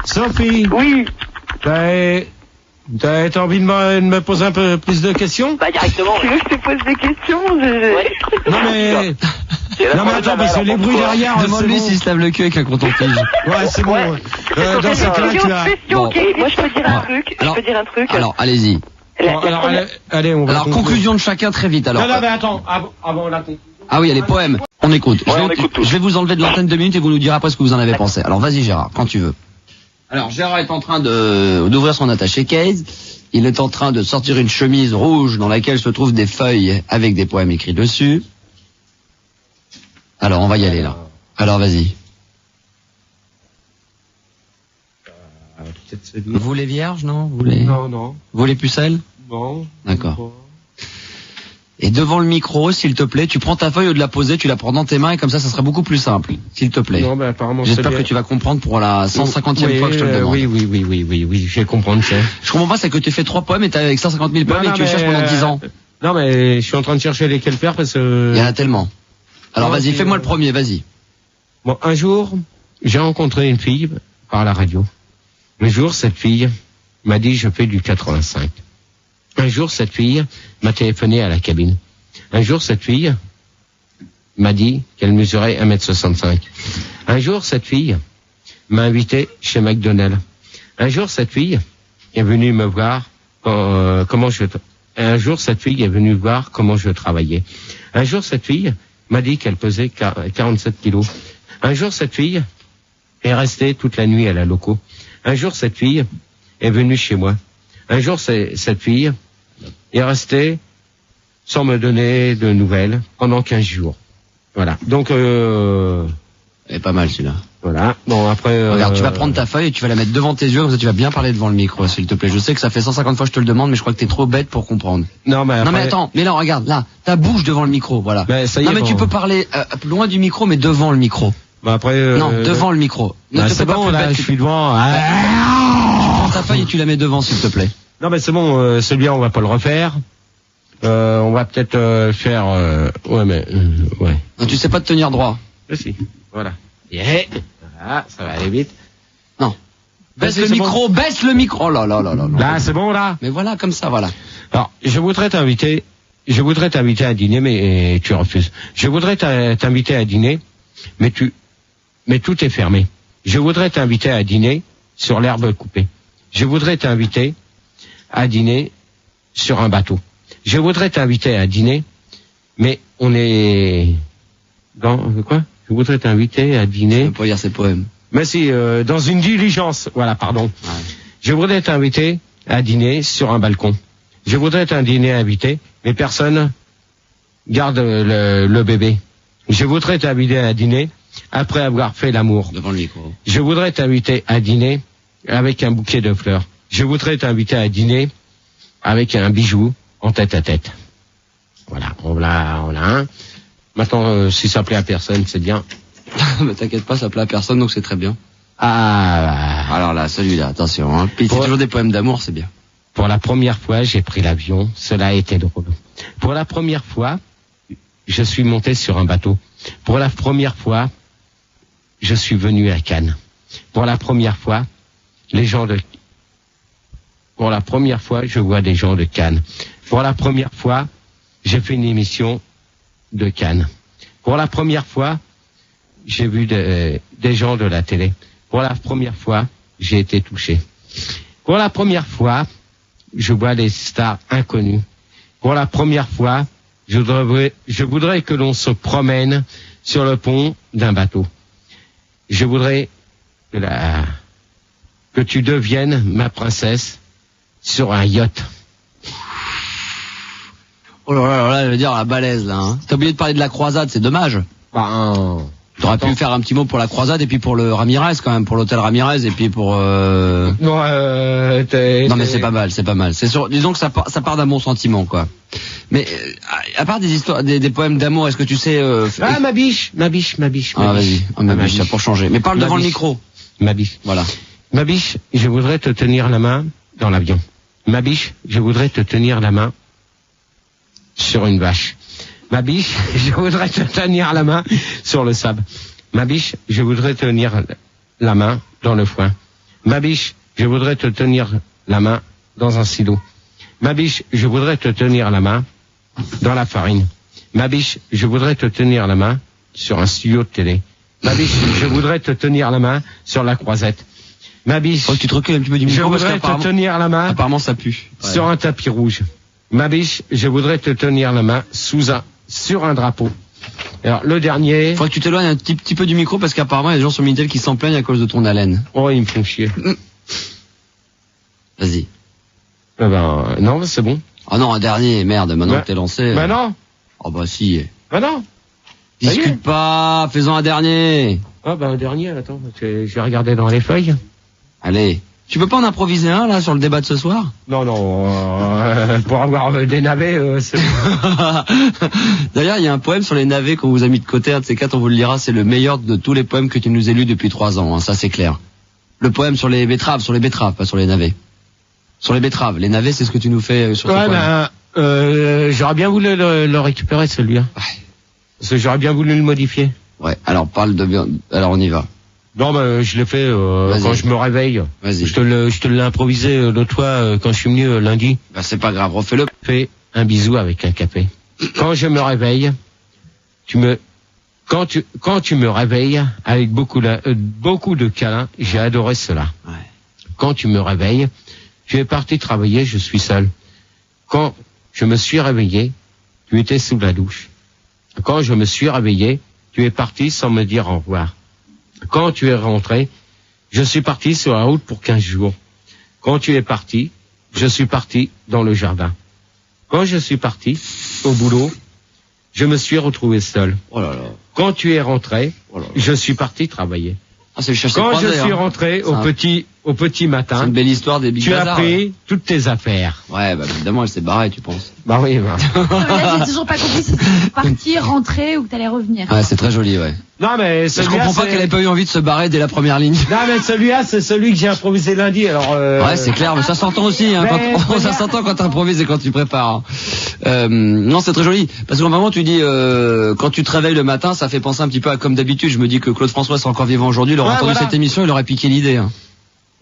Sophie. Oui. T'as envie de me poser un peu plus de questions? Bah, directement. Tu veux que je te pose des questions? Ouais. Non, mais... Non mais attends, parce que les bruits derrière... Demande-lui s'il se lave le cul avec un coton-tige. Ouais, c'est bon. Dans ce cas-là, tu as... Bon. Moi, je peux dire un truc. Alors, allez-y. Bon, alors, allez, on va... Alors, conclusion de chacun très vite, alors. Non, mais attends, avant la conclusion... Ah oui, il y a les poèmes. On écoute. Je vais vous enlever de l'antenne 2 minutes et vous nous direz après ce que vous en avez pensé. Alors, vas-y Gérard, quand tu veux. Alors, Gérard est en train d'ouvrir son attaché case. Il est en train de sortir une chemise rouge dans laquelle se trouvent des feuilles avec des poèmes écrits dessus. Alors, on va y aller là. Alors, vas-y. Vous les vierges, non? Non. Vous les pucelles? Non. D'accord. Et devant le micro, s'il te plaît, tu prends ta feuille au de la poser, tu la prends dans tes mains et comme ça sera beaucoup plus simple. S'il te plaît. Non, apparemment. J'espère que tu vas comprendre pour la 150e fois que je te le demande. Oui, je vais comprendre ça. Je comprends pas, c'est que tu fais 3 poèmes et t'as avec 150 000 poèmes et tu les cherches pendant 10 ans. Non, mais je suis en train de chercher lesquels faire parce que... Il y en a tellement. Alors vas-y, fais-moi le premier, vas-y. Bon, un jour, j'ai rencontré une fille par la radio. Un jour, cette fille m'a dit, je fais du 85. Un jour, cette fille m'a téléphoné à la cabine. Un jour, cette fille m'a dit qu'elle mesurait 1m65. Un jour, cette fille m'a invité chez McDonald's. Un jour, cette fille est venue me voir Un jour, cette fille est venue voir comment je travaillais. Un jour, cette fille m'a dit qu'elle pesait 47 kilos. Un jour, cette fille est restée toute la nuit à la loco. Un jour, cette fille est venue chez moi. Un jour, cette fille est restée sans me donner de nouvelles pendant 15 jours. Voilà. Donc, c'est pas mal celui-là. Voilà. Bon, après... Regarde, tu vas prendre ta feuille et tu vas la mettre devant tes yeux, comme ça tu vas bien parler devant le micro, s'il te plaît. Je sais que ça fait 150 fois que je te le demande, mais je crois que t'es trop bête pour comprendre. Non, mais attends, mais là, regarde, là, ta bouche devant le micro, voilà. Mais ça y est, mais tu peux parler loin du micro, mais devant le micro. Bah après... Non, devant le micro. C'est bon, là, je suis devant. Tu prends ta feuille et tu la mets devant, s'il te plaît. Non, mais c'est bon, celui-là, on va pas le refaire. On va peut-être faire... ouais. Non, tu sais pas te tenir droit. Si, voilà. Voilà, ça va aller vite. Non. Baisse le micro, baisse le micro. Oh là. Là, c'est bon, là. Mais voilà, comme ça, voilà. Alors, je voudrais t'inviter à dîner, mais tu refuses. Je voudrais t'inviter à dîner, mais tout est fermé. Je voudrais t'inviter à dîner sur l'herbe coupée. Je voudrais t'inviter à dîner sur un bateau. Je voudrais t'inviter à dîner, mais on est dans quoi? Je voudrais t'inviter à dîner. Je peux pas lire ces poèmes. Mais si, dans une diligence. Voilà, pardon. Ouais. Je voudrais t'inviter à dîner sur un balcon. Je voudrais t'inviter, mais personne garde le bébé. Je voudrais t'inviter à dîner après avoir fait l'amour. Devant le micro. Je voudrais t'inviter à dîner avec un bouquet de fleurs. Je voudrais t'inviter à dîner avec un bijou en tête à tête. Voilà, on l'a un. Maintenant, si ça plaît à personne, c'est bien. Mais t'inquiète pas, ça plaît à personne, donc c'est très bien. Alors là, celui-là, attention. Hein. Puis c'est toujours des poèmes d'amour, c'est bien. Pour la première fois, j'ai pris l'avion. Cela a été drôle. Pour la première fois, je suis monté sur un bateau. Pour la première fois, je suis venu à Cannes. Pour la première fois, Pour la première fois, je vois des gens de Cannes. Pour la première fois, j'ai fait une émission de Cannes. Pour la première fois, j'ai vu des gens de la télé. Pour la première fois, j'ai été touché. Pour la première fois, je vois des stars inconnues. Pour la première fois, je voudrais que l'on se promène sur le pont d'un bateau. Je voudrais que tu deviennes ma princesse sur un yacht. Oh là, je veux dire, la balèze, là. Hein. T'as oublié de parler de la croisade, c'est dommage. T'aurais pu faire un petit mot pour la croisade et puis pour le Ramirez, quand même, pour l'hôtel Ramirez et puis pour... Non, mais c'est pas mal. C'est sûr, disons que ça part d'un bon sentiment, quoi. Mais, à part des histoires, des poèmes d'amour, est-ce que tu sais... ma biche. Ah, vas-y, ma biche, ça pour changer. Mais parle devant le micro. Ma biche. Voilà. Ma biche, je voudrais te tenir la main dans l'avion. Ma biche, je voudrais te tenir la main sur une vache. Ma biche, je voudrais te tenir la main sur le sable. Ma biche, je voudrais tenir la main dans le foin. Ma biche, je voudrais te tenir la main dans un silo. Ma biche, je voudrais te tenir la main dans la farine. Ma biche, je voudrais te tenir la main sur un studio de télé. Ma biche, je voudrais te tenir la main sur la croisette. Ma biche, faut que tu te recules un petit peu du micro. Je voudrais te tenir la main. Apparemment, ça pue. Sur un tapis rouge. Ma biche, je voudrais te tenir la main sur un drapeau. Alors, le dernier. Faut que tu t'éloignes un petit peu du micro parce qu'apparemment, il y a des gens sur Minitel qui s'en plaignent à cause de ton haleine. Oh, ils me font chier. Vas-y. Non, c'est bon. Oh non, un dernier, merde, maintenant que t'es lancé. Non. Oh bah si. Non. Discute pas, fais-en un dernier. Un dernier, attends, je vais regarder dans les feuilles. Allez. Tu peux pas en improviser un, là, sur le débat de ce soir? Non, pour avoir des navets, c'est D'ailleurs, il y a un poème sur les navets qu'on vous a mis de côté, un de ces quatre, on vous le lira, c'est le meilleur de tous les poèmes que tu nous as lus depuis 3 ans, hein, ça c'est clair. Le poème sur les betteraves, pas sur les navets. Sur les betteraves, les navets, c'est ce que tu nous fais sur ce poème. J'aurais bien voulu le récupérer, celui-là. Ouais. Parce que j'aurais bien voulu le modifier. Ouais, alors alors on y va. Non, je l'ai fait quand je me réveille. Vas-y. Je te l'ai improvisé l'autre fois quand je suis venu lundi. C'est pas grave, refais-le. Fais un bisou avec un café. Quand je me réveille, quand tu me réveilles avec beaucoup de câlins, j'ai adoré cela. Ouais. Quand tu me réveilles, tu es parti travailler, je suis seul. Quand je me suis réveillé, tu étais sous la douche. Quand je me suis réveillé, tu es parti sans me dire au revoir. Quand tu es rentré, je suis parti sur la route pour 15 jours. Quand tu es parti, je suis parti dans le jardin. Quand je suis parti au boulot, je me suis retrouvé seul. Oh là là. Quand tu es rentré, je suis parti travailler. Ah, c'est le chassé Quand croisé, je suis rentré au petit matin, c'est une belle histoire des Big tu Bazar, as pris toutes tes affaires. Ouais, évidemment, elle s'est barrée, tu penses. Bah oui. Là, j'ai toujours pas compris si tu partir, rentrer ou que t'allais revenir. Ouais, c'est très joli, ouais. Non, mais je comprends pas qu'elle ait pas eu envie de se barrer dès la première ligne. Non, mais celui-là, c'est celui que j'ai improvisé lundi, alors Ouais, c'est clair, mais ça s'entend aussi, hein, ça s'entend quand t'improvises et quand tu prépares. Non, c'est très joli. Parce qu'en vraiment, tu dis, quand tu te réveilles le matin, ça fait penser un petit peu à comme d'habitude. Je me dis que Claude François serait encore vivant aujourd'hui, il aurait entendu cette émission, il aurait piqué l'idée, hein.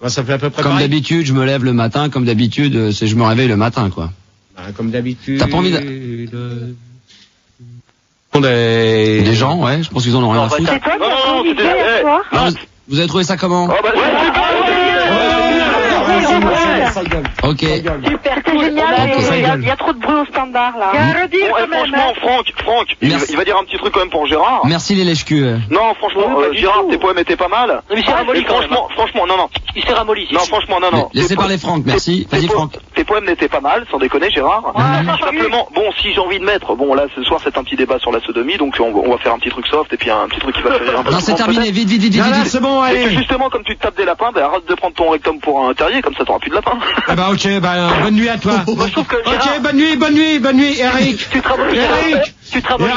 Ouais, ça fait à peu près comme d'habitude, je me lève le matin, comme d'habitude, je me réveille le matin, quoi. Comme d'habitude. T'as pas envie des gens, ouais, je pense qu'ils en ont rien à foutre. C'est toi qui as invité hier soir? Vous avez trouvé ça comment? Ok. Super, c'est génial. Il y a trop de bruit au standard là. Franchement, Franck, il va dire un petit truc quand même pour Gérard. Merci les lèche-culs. Non, franchement, Gérard, tes poèmes étaient pas mal. Mais il s'est ramolli quand même. Franchement, non. Il s'est ramolli. Non, franchement, non. Laissez parler Franck, merci. Vas-y Franck. Tes poèmes n'étaient pas mal, sans déconner Gérard. Simplement, bon, si j'ai envie de mettre, bon là ce soir c'est un petit débat sur la sodomie, donc on va faire un petit truc soft et puis un petit truc qui va faire un peu. Non, c'est terminé, vite. C'est bon, allez. Et justement, comme tu te tapes des lapins, arrête de prendre ton rectum pour un terrier, comme ça t'auras plus de lapins. Ah bah ok, bonne nuit à toi. Moi, je trouve que Gérard... Ok, bonne nuit, Eric. Tu te ramollis.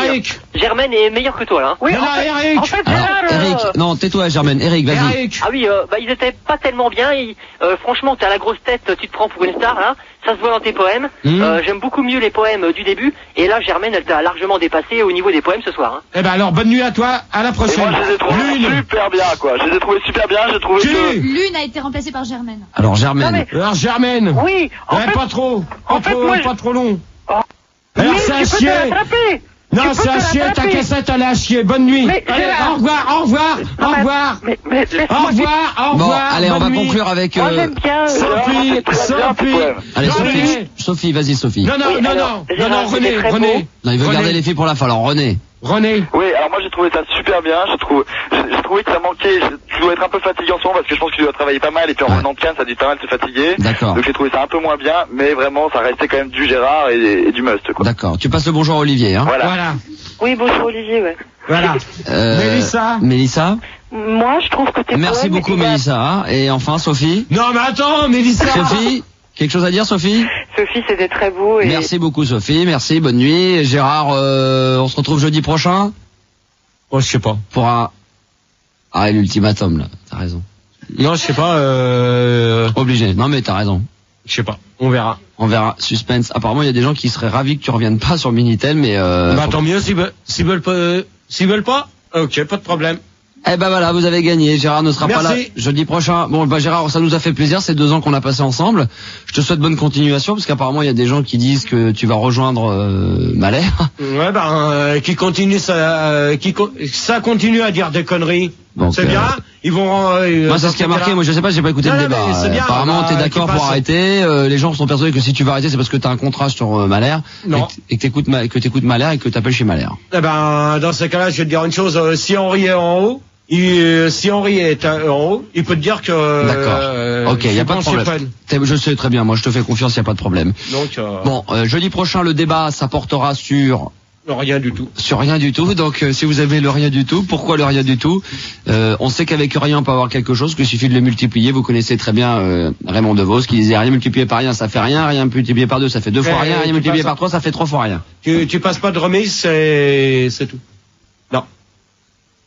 Eric. Germaine est meilleure que toi là. Oui, Eric. En fait, Eric, non, tais-toi Germaine. Eric, vas-y. Ah oui, ils étaient pas tellement bien. Franchement, t'as la grosse tête, tu te prends pour une star là. Ça se voit dans tes poèmes. J'aime beaucoup mieux les poèmes du début. Et là, Germaine, elle t'a largement dépassé au niveau des poèmes ce soir. Eh ben alors, bonne nuit à toi. À la prochaine. Et moi, je les ai trouvés super bien, quoi. Je les ai trouvés super bien. J'ai trouvé que Lune a été remplacée par Germaine. Alors Germaine. Oui. Pas trop. Pas trop long. Alors c'est à chier. Non, c'est à chier, ta cassette elle est à chier. Bonne nuit. Allez, au revoir. Bon, allez, on va conclure avec Sophie. Allez, Sophie, vas-y Sophie. Non, René. Non, il veut garder les filles pour la fin. Alors René. Oui, alors moi j'ai trouvé ça super bien. J'ai trouvé que ça manquait. Tu dois être un peu fatigué en ce moment parce que je pense que tu dois travailler pas mal et puis en revenant de Cannes, ça a dû pas mal se fatiguer. D'accord. Donc j'ai trouvé ça un peu moins bien, mais vraiment ça restait quand même du Gérard et du must, quoi. D'accord. Tu passes le bonjour à Olivier, hein. Voilà. Oui, bonjour Olivier, ouais. Voilà. Mélissa. Moi, je trouve que t'es. Merci beaucoup Mélissa. Et enfin Sophie. Non mais attends, Mélissa. Sophie. Quelque chose à dire, Sophie? Sophie, c'était très beau. Et... Merci beaucoup, Sophie. Merci, bonne nuit. Gérard, on se retrouve jeudi prochain? Oh, je sais pas. Pour un... Ah, l'ultimatum, là. T'as raison. Non, je sais pas, Obligé. Non, mais t'as raison. Je sais pas. On verra. Suspense. Apparemment, il y a des gens qui seraient ravis que tu reviennes pas sur Minitel, mais Bah, tant mieux, s'ils veulent pas. Ok, pas de problème. Eh ben voilà, vous avez gagné. Gérard ne sera pas là jeudi prochain. Bon, bah Gérard, ça nous a fait plaisir. C'est 2 ans qu'on a passé ensemble. Je te souhaite bonne continuation parce qu'apparemment il y a des gens qui disent que tu vas rejoindre Mahler. Ouais, qui continue ça continue à dire des conneries. Donc, c'est bien. Ils vont. Moi, c'est ce qui a marqué. Moi, je sais pas, j'ai pas écouté le débat. Apparemment, t'es d'accord pour arrêter. Les gens sont persuadés que si tu vas arrêter, c'est parce que t'as un contrat sur Mahler. Non. Et que t'écoutes Mahler et que t'appelles chez Mahler. Eh ben, dans ce cas-là, je vais te dire une chose. Si Henri est en haut, si Henri est en haut, il peut te dire que. D'accord. Ok, y a pas de problème. Je sais très bien. Moi, je te fais confiance. Y a pas de problème. Donc. Bon, jeudi prochain, le débat, ça portera sur. Rien du tout. Sur rien du tout. Donc si vous avez le rien du tout, pourquoi le rien du tout? On sait qu'avec rien on peut avoir quelque chose, qu'il suffit de le multiplier. Vous connaissez très bien Raymond DeVos qui disait rien multiplié par rien ça fait rien, rien multiplié par 2 ça fait 2 fois rien, rien multiplié par 3 ça fait 3 fois rien. Tu passes pas de remise, c'est tout. Non.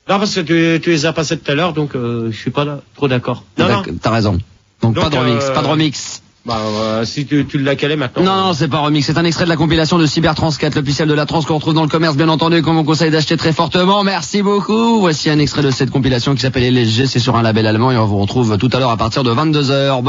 Non parce que tu les as passés tout à l'heure, donc je suis pas là, trop d'accord. Non. T'as raison. Donc pas de remix, pas de remix. Bah, si tu l'as calé maintenant. Non, c'est pas remix, c'est un extrait de la compilation de Cybertrans 4, l'officiel de la trans qu'on retrouve dans le commerce, bien entendu, qu'on vous conseille d'acheter très fortement. Merci beaucoup. Voici un extrait de cette compilation qui s'appelle LSG, c'est sur un label allemand et on vous retrouve tout à l'heure à partir de 22h.